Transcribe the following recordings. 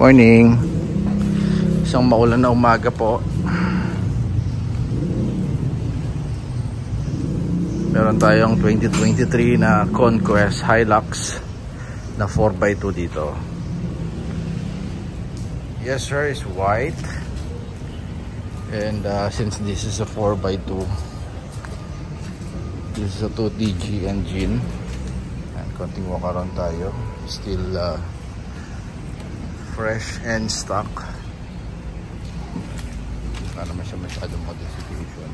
Morning. Isang maulan na umaga po. Meron tayong 2023 na Conquest Hilux na 4x2 dito. Yes sir, it's white. And since this is a 4x2, this is a 2TG engine. And konting walk around tayo. Still fresh and stock. Wala naman siya masyadong modification.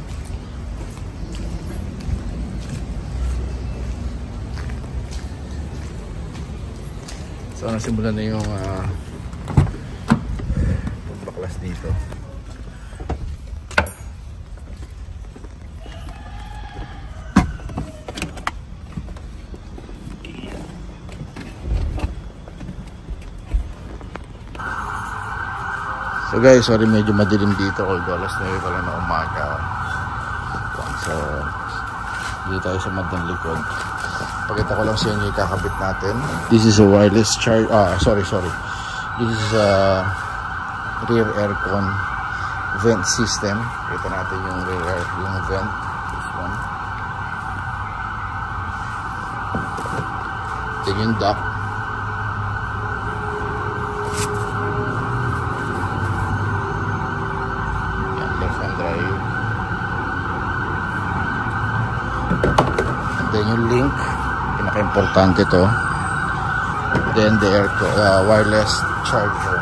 So nasimulan na yung pagbaklas dito. So guys, sorry medyo madilim dito, although alas 9 pala na umaga. So dito tayo sa bandang likod. Pakita ko lang sa inyo yung kakabit natin. This is a wireless charge. This is a rear aircon vent system. Kita natin yung rear air, yung vent. This one. Ito yung duct. Yan, left hand drive. And then yung link. Pinaka-importante to. Then the wireless charger.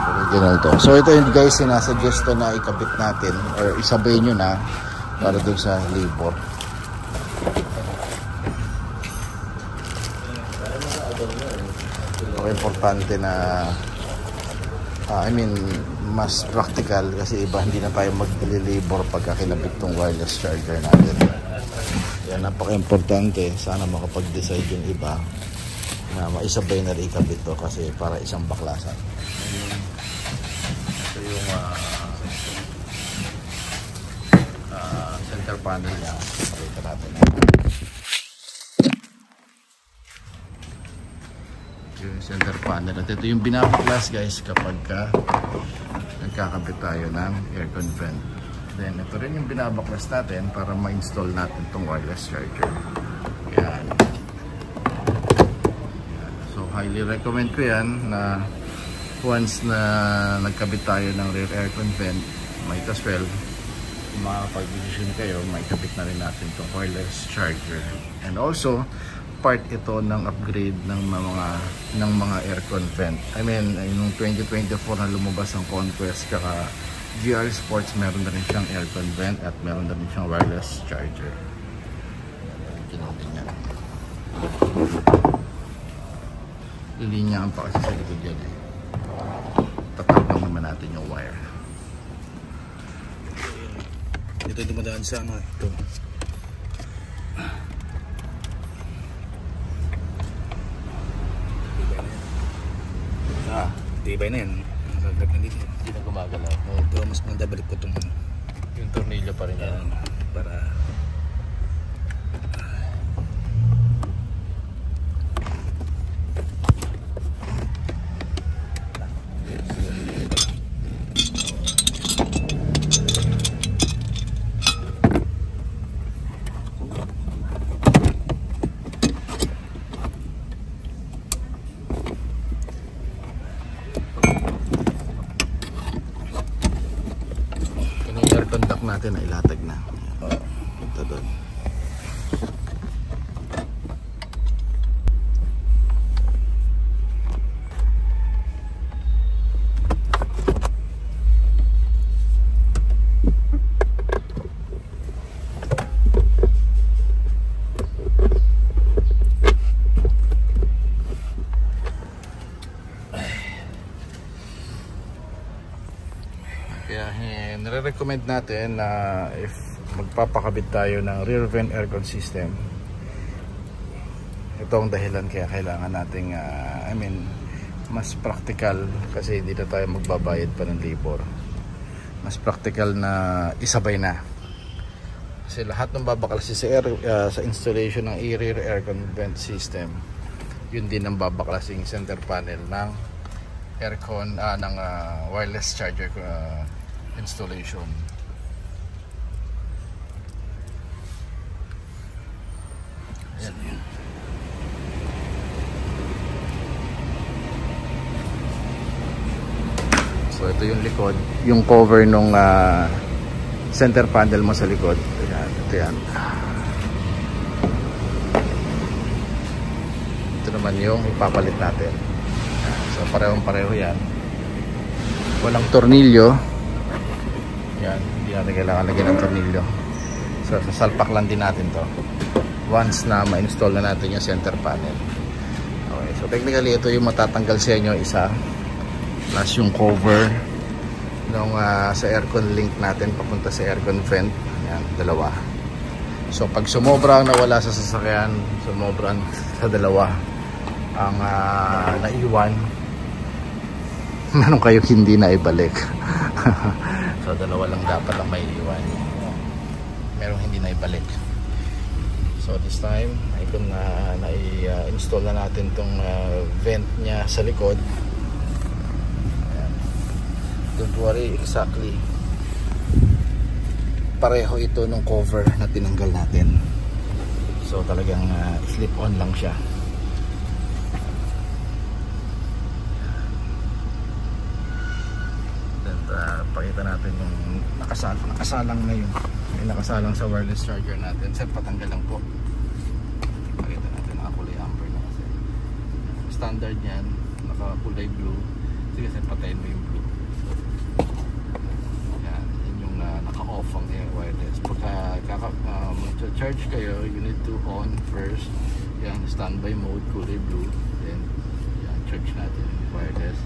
Original to. So ito yung guys, sinasuggest to na ikabit natin or isabay nyo na para dun sa labor. Okay, importante na mas practical kasi iba hindi na tayo mag-labor pagka kinabit tong wireless charger natin. Yan, napaka-importante. Sana makapag-decide yung iba na maisabay na rin ikabit to kasi para isang baklasan. Ito yung center panel niya. Pakita natin. Yung center panel. At ito yung binabaklas guys kapag nagkakabit tayo ng aircon vent. Then ito rin yung binabaklas natin para ma-install natin itong wireless charger. Yan. So highly recommend ko yan na once na nagkabit tayo ng rear aircon vent, might as well makapag-decision kayo, may kabit na rin natin itong wireless charger. And also part ito ng upgrade ng mga aircon vent. Yung 2024 na lumabas ang Conquest kaka GR Sports, meron na rin siyang aircon vent at meron na rin siyang wireless charger. Kinuntin yan. Lilinyahan pa kasi sa likod yan eh. Tatapang naman natin yung wire. Ito dumadaan sa ito. Tibay na yan. Nagdag na dito. Hindi na gumagalaw. Pero mas maganda balik ko itong yung tornilyo pa rin yan. Para contact natin na ilatag na. Ito doon. Kaya nire-recommend natin na if magpapakabit tayo ng rear vent aircon system, ito ang dahilan kaya kailangan nating mas practical kasi hindi na tayo magbabayad pa ng labor. Mas practical na isabay na. Kasi lahat ng babaklas sa installation ng rear aircon vent system, yun din ang babaklas yung center panel ng aircon ng wireless charger installation. Ayan. So ito yung likod, yung cover nung center panel mo sa likod. Ayan, ito yan. Ito naman yung ipapalit natin. So parehong-pareho yan. Walang tornilyo. Yan, hindi natin kailangan lagyan ng tornilyo. So sasalpak lang din natin to once na ma-install na natin yung center panel. Okay, so technically ito yung matatanggal sa inyo, isa, plus yung cover nung sa aircon link natin papunta sa aircon vent. Yan, dalawa. So pag sumobra ang nawala sa sasakyan, sumobra sa dalawa ang naiwan, meron kayo hindi na ibalik. So dalawa lang dapat ang maiiwan, merong hindi na ibalik. So this time na-install na natin tong vent nya sa likod. Ayan. Don't worry, exactly pareho ito nung cover na tinanggal natin. So talagang slip on lang siya. Pakita natin yung nakasalang na yun. May nakasalang sa wireless charger natin. Sir, patanggal lang po. Pakita natin, nakakulay amber na kasi. Standard yan, nakakulay blue. Sige, sir, patayin mo yung blue. Yan, yun yung naka-off ang wireless. Pagka mag-charge kayo, you need to on first. Yan, standby mode, kulay blue. Then, yan, charge natin yung wireless.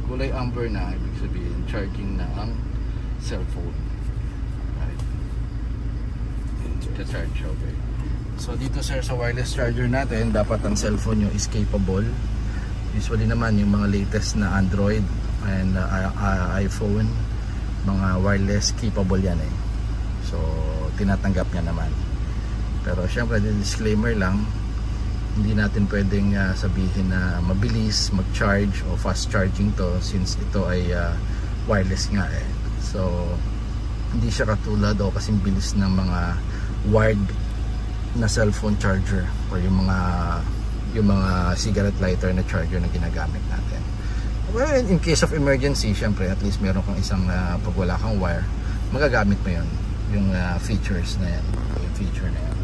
Kulay amber na, ibig sabihin charging na ang cellphone. Right? Charge, okay. So dito sir, sa wireless charger natin, dapat ang cellphone nyo is capable. Usually naman yung mga latest na Android and iPhone, mga wireless capable yan eh. So tinatanggap niya naman. Pero syempre, disclaimer lang, hindi natin pwedeng sabihin na mabilis mag-charge o fast charging to, since ito ay wireless nga eh. So hindi siya katulad o kasing bilis ng mga wired na cellphone charger or yung mga cigarette lighter na charger na ginagamit natin. Well, in case of emergency, syempre at least meron kang isang pag wala kang wire, magagamit mo yun, yung features na yan, yung feature na yan.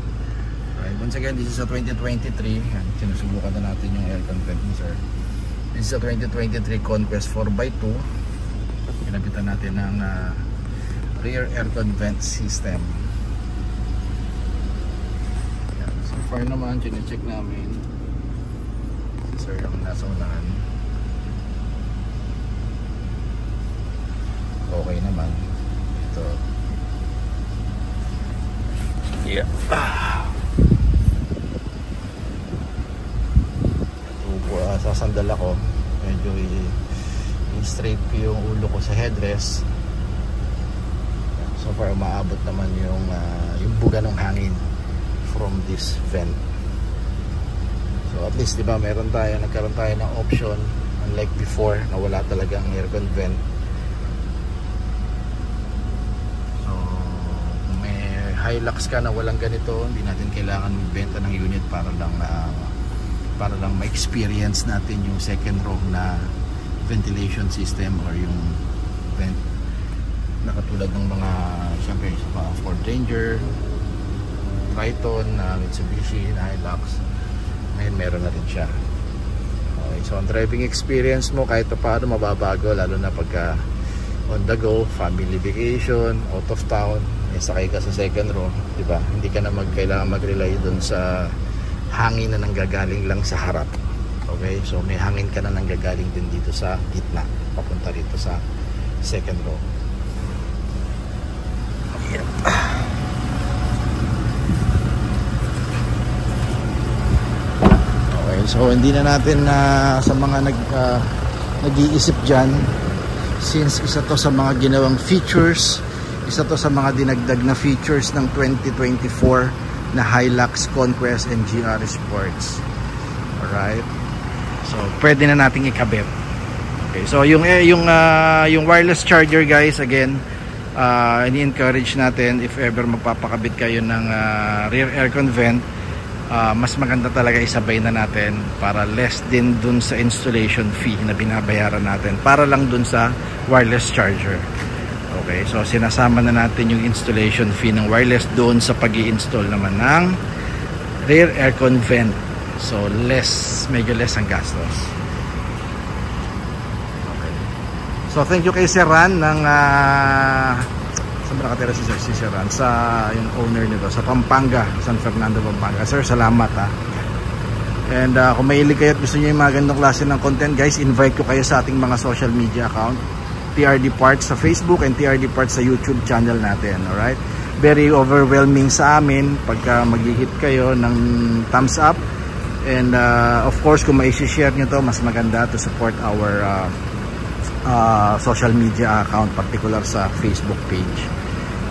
Once again, this is a 2023. Sinusubukan na natin yung aircon vent ni sir. This is a 2023 Conquest 4x2. Kinabitan natin ng rear aircon vent system. Yan. So far naman, chinecheck namin. Si sir ang nasa unahan. Okay naman. Ito. Yeah. Sasandal ako, medyo i-straight ko yung ulo ko sa headrest. So far umaabot naman yung buga ng hangin from this vent. So at least diba nagkaroon tayo ng option, unlike before na wala talagang aircon vent. So kung may Hilux ka na walang ganito, hindi natin kailangan magbenta ng unit para lang ma-experience natin yung second row na ventilation system or yung vent na katulad ng mga syempre Ford Ranger, Triton, Mitsubishi, Hilux. Ngayon meron na rin siya. Okay, so ang driving experience mo kahit paano mababago, lalo na pagka on the go, family vacation, out of town, may sakay ka sa second row, diba? Hindi ka na kailangan mag-rely dun sa hangin na nanggagaling lang sa harap. Okay, so may hangin ka na nanggagaling din dito sa gitna papunta dito sa second row. Okay, so hindi na natin sa mga nag-iisip dyan, since isa to sa mga ginawang features, isa to sa mga dinagdag na features ng 2024 na Hilux, Conquest and GR Sports. Alright, so pwede na nating ikabit. Okay, so yung wireless charger guys, again, ini-encourage natin if ever magpapakabit kayo ng rear aircon vent, mas maganda talaga isabay na natin para less din dun sa installation fee na binabayaran natin para lang dun sa wireless charger. Okay, so sinasama na natin yung installation fee ng wireless doon sa pag-i-install naman ng rear aircon vent. So medyo less ang gastos. Okay. So thank you kay Sir Ran ng saan ba nakatira si Sir Ran? Sa yung owner nito sa Pampanga, San Fernando, Pampanga. Sir, salamat ha. And kung mahilig kayo at gusto niyo yung mga ganitong klase ng content guys, invite ko kayo sa ating mga social media account, TRD Parts sa Facebook and TRD Parts sa YouTube channel natin. Alright? Very overwhelming sa amin pagka mag-hit kayo ng thumbs up. And of course, kung ma-share nyo to, mas maganda to support our social media account, particular sa Facebook page.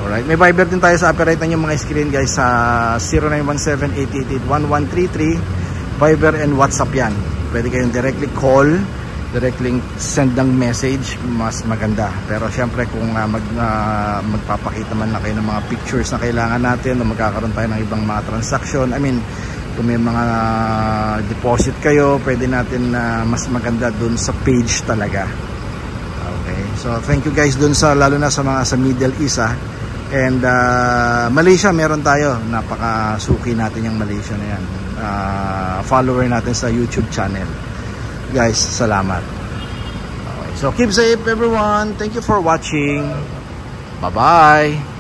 Alright, may Viber din tayo sa upper right ng yung mga screen guys sa 0917-888-1133. Viber and WhatsApp yan. Pwede kayong directly call, directly send ng message, mas maganda. Pero syempre kung magpapakita man na kayo ng mga pictures na kailangan natin o magkakaroon tayo ng ibang mga transaction, I mean, kung may mga deposit kayo, pwede natin mas maganda dun sa page talaga. Okay, so thank you guys dun sa, lalo na sa mga sa Middle East and Malaysia, meron tayo, napakasuki natin yung Malaysia na yan, follower natin sa YouTube channel guys, salamat. Okay, so keep safe everyone, thank you for watching, bye bye.